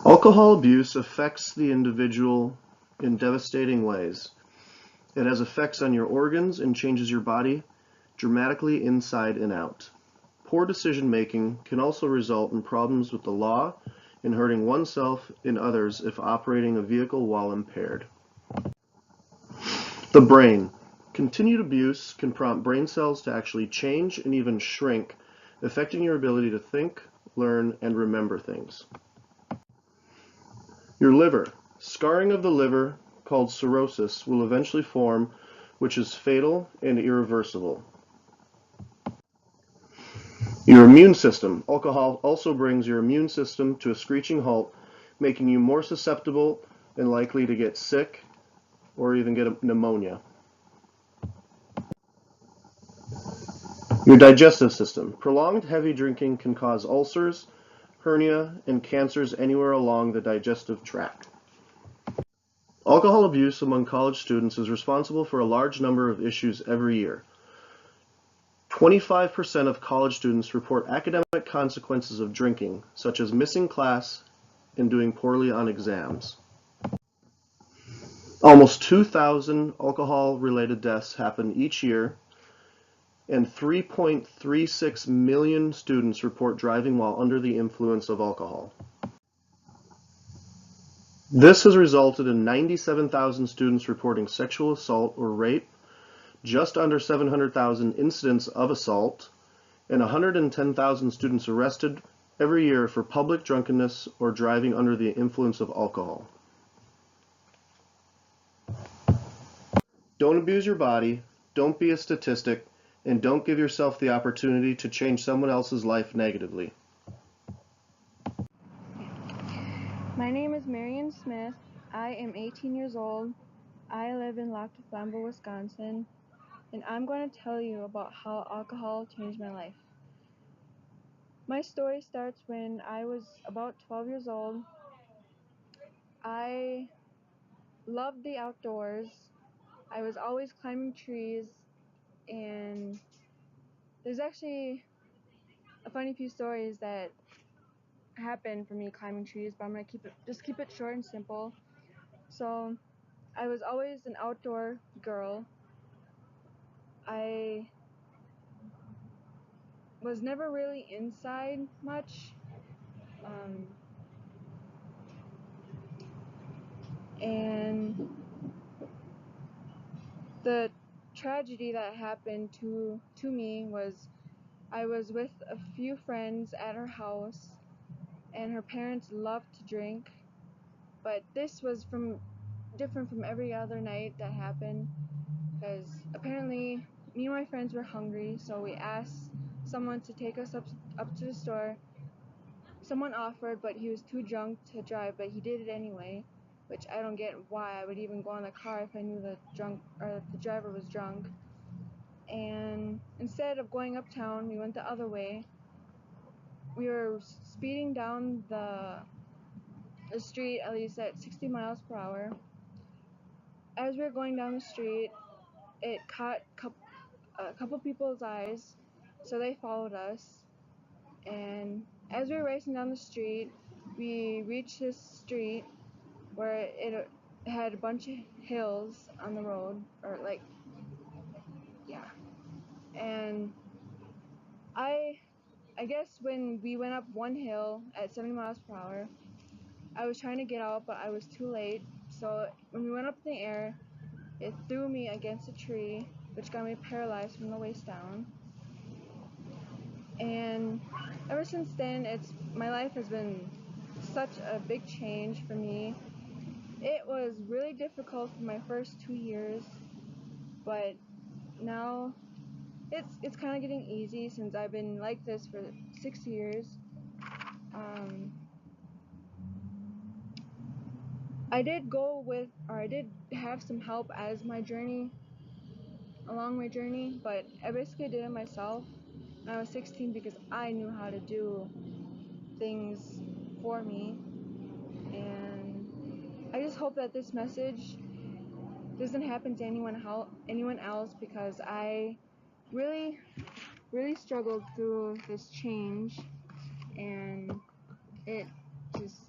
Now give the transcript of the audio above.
Alcohol abuse affects the individual in devastating ways. It has effects on your organs and changes your body dramatically inside and out. Poor decision making can also result in problems with the law and hurting oneself and others if operating a vehicle while impaired. The brain. Continued abuse can prompt brain cells to actually change and even shrink, affecting your ability to think, learn, and remember things. Your liver. Scarring of the liver, called cirrhosis, will eventually form, which is fatal and irreversible. Your immune system. Alcohol also brings your immune system to a screeching halt, making you more susceptible and likely to get sick or even get pneumonia. Your digestive system. Prolonged heavy drinking can cause ulcers, hernia, and cancers anywhere along the digestive tract. Alcohol abuse among college students is responsible for a large number of issues every year. 25% of college students report academic consequences of drinking, such as missing class and doing poorly on exams. Almost 2,000 alcohol-related deaths happen each year, and 3.36 million students report driving while under the influence of alcohol. This has resulted in 97,000 students reporting sexual assault or rape, just under 700,000 incidents of assault, and 110,000 students arrested every year for public drunkenness or driving under the influence of alcohol. Don't abuse your body, don't be a statistic, and don't give yourself the opportunity to change someone else's life negatively. My name is Marion Smith. I am 18 years old. I live in Lac du Flambeau, Wisconsin, and I'm going to tell you about how alcohol changed my life. My story starts when I was about 12 years old. I loved the outdoors. I was always climbing trees, and there's actually a funny few stories that happened for me climbing trees, but I'm going to keep it short and simple. So, I was always an outdoor girl. I was never really inside much. And the tragedy that happened to me was I was with a few friends at her house, and her parents loved to drink, but this was different from every other night that happened, because apparently me and my friends were hungry, so we asked someone to take us up to the store. Someone offered, but he was too drunk to drive, but he did it anyway, which I don't get why I would even go in the car if I knew the driver was drunk. And instead of going uptown, we went the other way. We were speeding down the street, at least at 60 miles per hour. As we were going down the street, it caught a couple people's eyes, so they followed us. And as we were racing down the street, we reached this street where it had a bunch of hills on the road, or like, yeah. And I guess when we went up one hill at 70 miles per hour, I was trying to get out, but I was too late. So when we went up in the air, it threw me against a tree, which got me paralyzed from the waist down. And ever since then, my life has been such a big change for me. It was really difficult for my first 2 years, but now it's kind of getting easy since I've been like this for 6 years. I did have some help along my journey, but I basically did it myself when I was 16 because I knew how to do things for me. And I just hope that this message doesn't happen to anyone else, because I really, really struggled through this change, and it just